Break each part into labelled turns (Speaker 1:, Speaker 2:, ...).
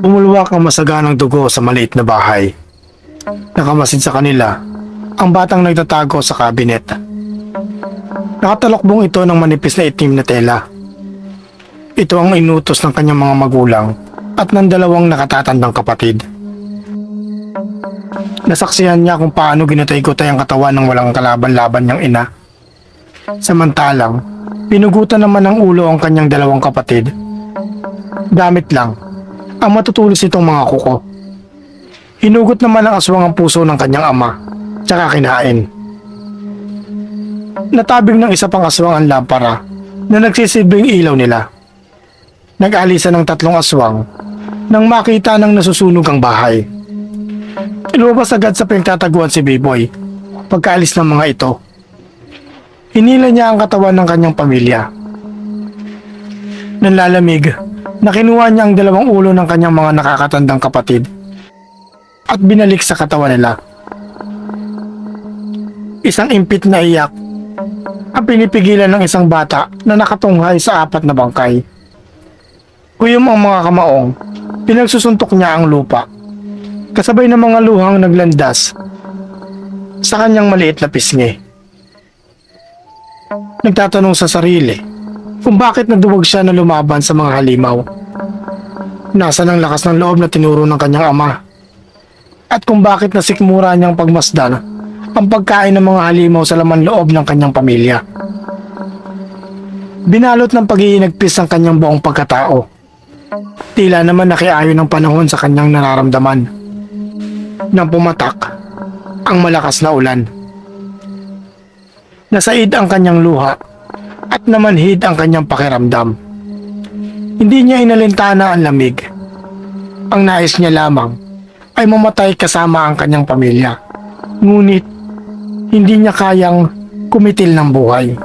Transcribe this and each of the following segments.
Speaker 1: Bumulwak ang masaganang dugo sa maliit na bahay. Nakamasid sa kanila ang batang nagtatago sa kabinet. Nakatalokbong ito ng manipis na itim na tela. Ito ang inutos ng kanyang mga magulang at ng dalawang nakatatandang kapatid. Nasaksihan niya kung paano ginutay-gutay ang katawan ng walang kalaban-laban niyang ina. Samantalang, pinugutan naman ng ulo ang kanyang dalawang kapatid. Gamit lang ang matutulis itong mga kuko. Hinugot naman ng aswang ang puso ng kanyang ama, tsaka kinain. Natabig ng isa pang aswang ang lampara na nagsisilbing ilaw nila. Nag-alisan ng tatlong aswang nang makita ng nasusunog ang bahay. Lumabas agad sa pinagtataguan si B-Boy pagkaalis ng mga ito. Hinila niya ang katawan ng kanyang pamilya. Nanlalamig na kinuha niya ang dalawang ulo ng kanyang mga nakakatandang kapatid at binalik sa katawan nila. Isang impit na iyak ang pinipigilan ng isang bata na nakatunghay sa apat na bangkay. Kuyom ang mga kamaong, pinagsusuntok niya ang lupa, kasabay ng mga luhang naglandas sa kanyang maliit na pisngi. Nagtatanong sa sarili kung bakit nagduwag siya na lumaban sa mga halimaw. Nasaan ang lakas ng loob na tinuro ng kanyang ama? At kung bakit nasikmura niyang pagmasdan ang pagkain ng mga halimaw sa laman loob ng kanyang pamilya. Binalot ng pag-iinagpis ang kanyang buong pagkatao. Tila naman nakiayon ng panahon sa kanyang nararamdaman. Nang pumatak ang malakas na ulan. Nasaid ang kanyang luha at namanhid ang kanyang pakiramdam. Hindi niya inalintana ang lamig. Ang nais niya lamang ay mamatay kasama ang kanyang pamilya. Ngunit hindi niya kayang kumitil ng buhay.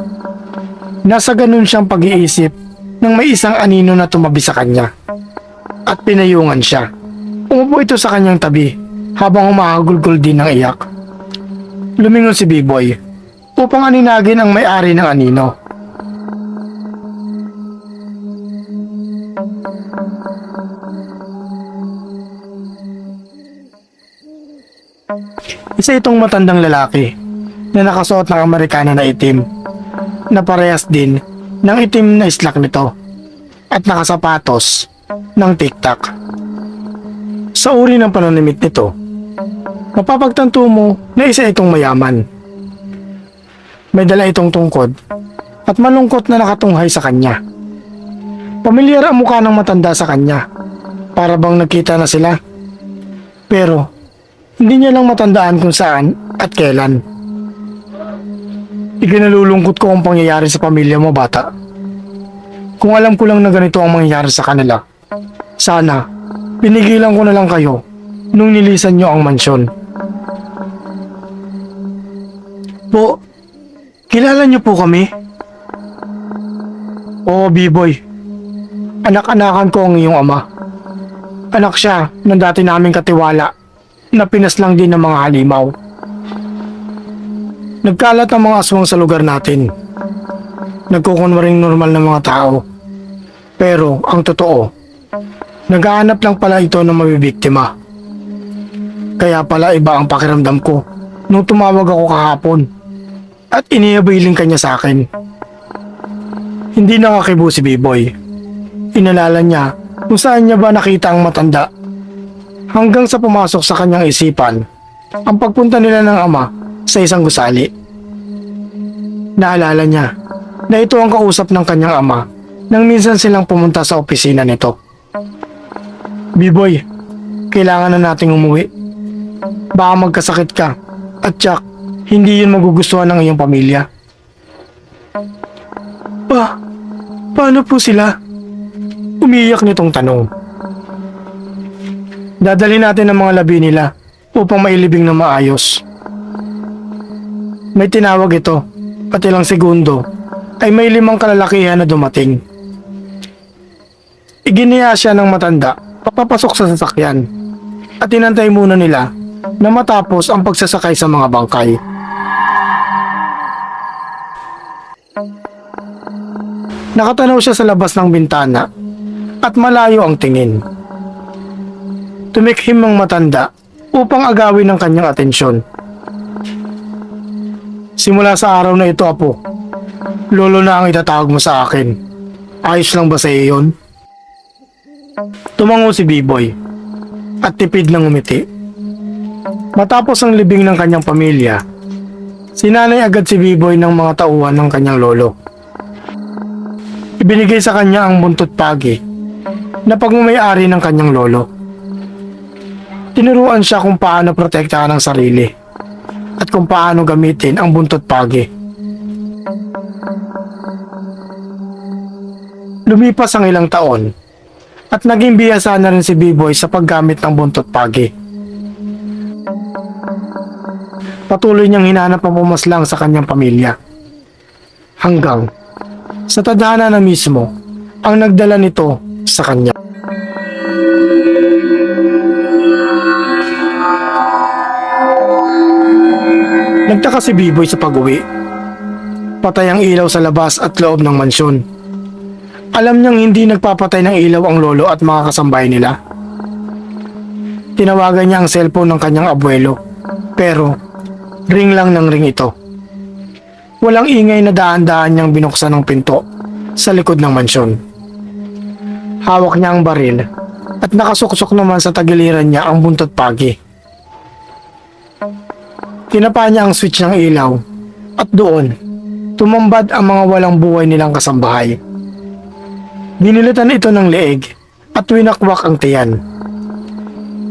Speaker 1: Nasa ganun siyang pag-iisip nang may isang anino na tumabi sa kanya at pinayungan siya. Umupo ito sa kanyang tabi habang humahagulgol din ng iyak. Lumingon si B-Boy upang aninagin ang may-ari ng anino. Isa itong matandang lalaki na nakasuot ng Amerikana na itim na parehas din ng itim na islak nito at nakasapatos ng tiktak. Sa uri ng pananamit nito, mapapagtanto mo na isa itong mayaman. May dala itong tungkod at malungkot na nakatunghay sa kanya. Pamilyar ang mukha ng matanda sa kanya, para bang nagkita na sila. Pero hindi niya lang matandaan kung saan at kailan. Ikinalulungkot ko ang pangyayari sa pamilya mo, bata. Kung alam ko lang na ganito ang mangyayari sa kanila, sana pinigilan ko na lang kayo nung nilisan niyo ang mansyon. Po, kilala niyo po kami? Oo, B-Boy. Anak-anakan ko ang iyong ama. Anak siya ng dati naming katiwala na pinaslang din ng mga halimaw. Nagkalat ang mga aswang sa lugar natin. Nagkukunwaring normal na mga tao. Pero ang totoo, naghahanap lang pala ito ng mabibiktima. Kaya pala iba ang pakiramdam ko nung tumawag ako kahapon at iniabiling kanya sa akin. Hindi nakakibo si B-Boy. Inalala niya kung saan niya ba nakita ang matanda. Hanggang sa pumasok sa kanyang isipan ang pagpunta nila ng ama sa isang gusali. Naalala niya na ito ang kausap ng kanyang ama nang minsan silang pumunta sa opisina nito. B-Boy, kailangan na nating umuwi. Baka magkasakit ka at tsak, hindi yun magugustuhan ng iyong pamilya. Paano po sila? Umiiyak nitong tanong. Dadali natin ang mga labi nila upang mailibing na maayos. May tinawag ito at ilang segundo ay may 5 kalalakihan na dumating. Iginiya siya ng matanda papapasok sa sasakyan at inantay muna nila na matapos ang pagsasakay sa mga bangkay. Nakatanaw siya sa labas ng bintana at malayo ang tingin. Tumikhim ang matanda upang agawin ang kanyang atensyon. Simula sa araw na ito, apo, lolo na ang itatawag mo sa akin. Ayos lang ba sa iyo yun? Tumango si B-Boy at tipid ng umiti. Matapos ang libing ng kanyang pamilya, sinanay agad si B-Boy ng mga tauhan ng kanyang lolo. Ibinigay sa kanya ang buntot pagi na pagmamayari ng kanyang lolo. Tinuruan siya kung paano protektahan ang sarili at kung paano gamitin ang buntot pagi. Lumipas ang ilang taon at naging bihasa na rin si B-Boy sa paggamit ng buntot pagi. Patuloy niyang hinanap ang pumaslang sa kanyang pamilya. Hanggang sa tadhana na mismo ang nagdala nito sa kanya. Nagtaka si B-Boy sa pag-uwi. Patay ang ilaw sa labas at loob ng mansyon. Alam niyang hindi nagpapatay ng ilaw ang lolo at mga kasambahay nila. Tinawagan niya ang cellphone ng kanyang abuelo, pero ring lang ng ring ito. Walang ingay na daan-daan niyang binuksan ng pinto sa likod ng mansyon. Hawak niya ang baril at nakasuksok naman sa tagiliran niya ang buntot pagi. Tinapa niya ang switch ng ilaw at doon tumambad ang mga walang buhay nilang kasambahay. Dinilitan ito ng leeg at winakwak ang tiyan.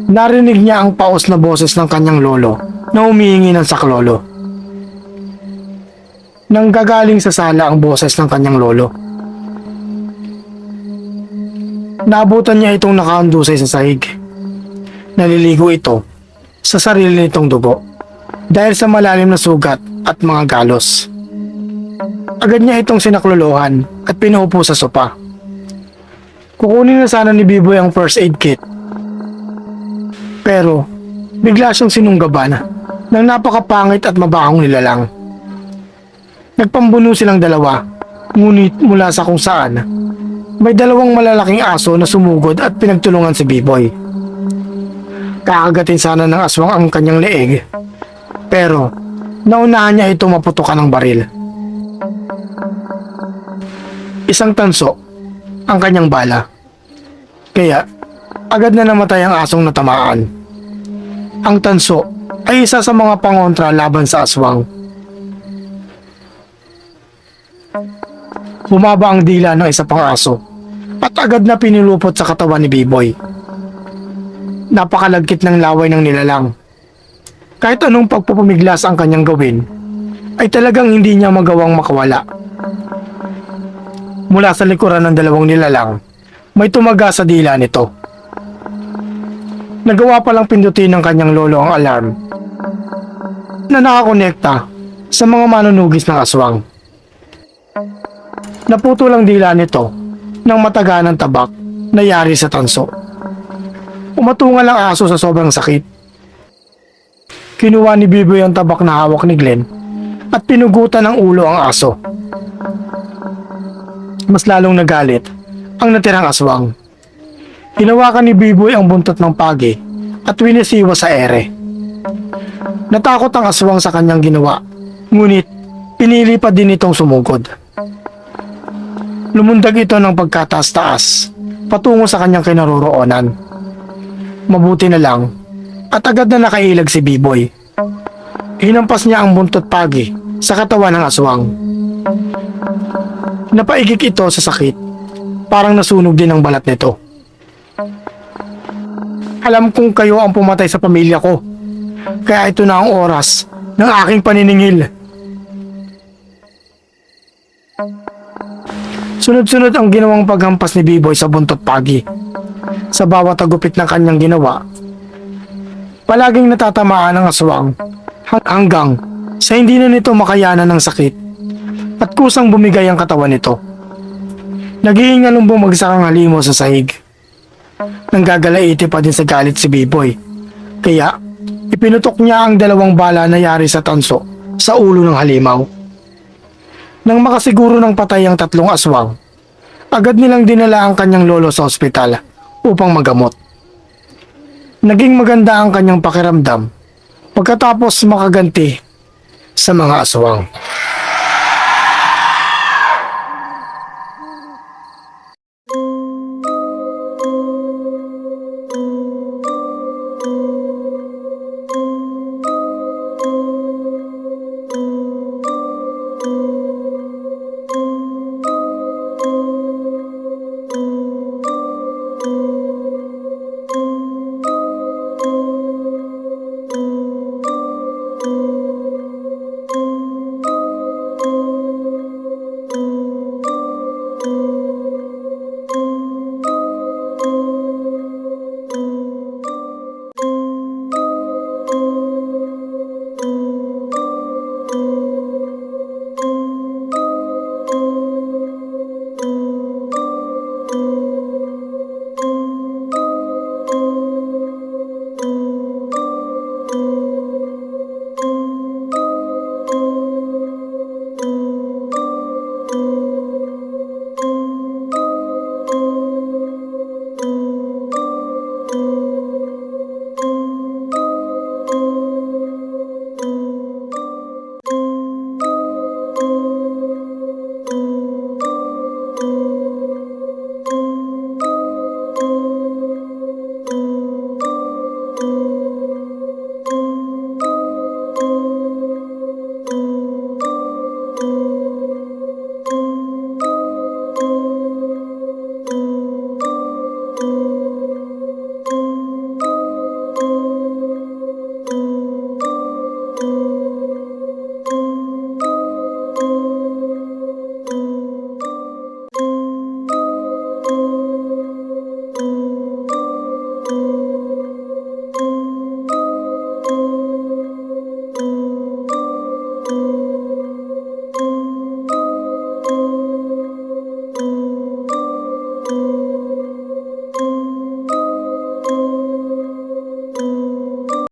Speaker 1: Narinig niya ang paos na boses ng kanyang lolo na humihingi ng saklolo. Nanggagaling sa sala ang boses ng kanyang lolo. Naabutan niya itong nakahandusay sa sahig. Naliligo ito sa sarili nitong dugo dahil sa malalim na sugat at mga galos. Agad niya itong sinaklolohan at pinuupo sa sopa. Kukunin na sana ni B-Boy ang first aid kit. Pero bigla siyang sinunggaban ng napakapangit at mabahong nilalang. Nagpambuno silang dalawa, ngunit mula sa kung saan may dalawang malalaking aso na sumugod at pinagtulungan si B-Boy. Kakagatin sana ng aswang ang kanyang leeg, pero naunahan niya ito maputukan ng baril. Isang tanso ang kanyang bala, kaya agad na namatay ang asong natamaan. Ang tanso ay isa sa mga pangontra laban sa aswang. Bumaba ang dila ng isa pang aso at agad na pinilupot sa katawan ni B-Boy. Napakalagkit ng laway ng nilalang. Kahit anong pagpupumiglas ang kanyang gawin, ay talagang hindi niya magawang makawala. Mula sa likuran ng dalawang nilalang, may tumaga sa dila nito. Nagawa palang pindutin ng kanyang lolo ang alarm na nakakonekta sa mga manunugis ng aswang. Naputol ang dila nito ng mataganang tabak na yari sa tanso. Umatungal ang aso sa sobrang sakit. Kinuha ni B-Boy ang tabak na hawak ni Glenn at pinugutan ng ulo ang aso. Mas lalong nagalit ang natirang aswang. Hinawakan ni B-Boy ang buntot ng pagi at winisiwa sa ere. Natakot ang aswang sa kanyang ginawa, ngunit pinili pa din itong sumugod. Lumundag ito ng pagkataas-taas patungo sa kanyang kinaroroonan. Mabuti na lang at agad na nakailag si B-Boy. Hinampas niya ang buntot pagi sa katawan ng aswang. Napaigik ito sa sakit, parang nasunog din ang balat nito. Alam kong kayo ang pumatay sa pamilya ko, kaya ito na ang oras ng aking paniningil. Sunod-sunod ang ginawang paghampas ni B-Boy sa buntot pagi. Sa bawat agupit ng kanyang ginawa, palaging natatamaan ang aswang hanggang sa hindi na nito makayanan ng sakit at kusang bumigay ang katawan nito. Naghihingalong bumagsak ang halimo sa sahig. Nanggagalaiti pa din sa galit si B-Boy, kaya ipinutok niya ang dalawang bala na yari sa tanso sa ulo ng halimaw. Nang makasiguro ng patay ang tatlong aswang, Agad nilang dinala ang kanyang lolo sa ospital upang magamot. Naging maganda ang kanyang pakiramdam pagkatapos makaganti sa mga aswang.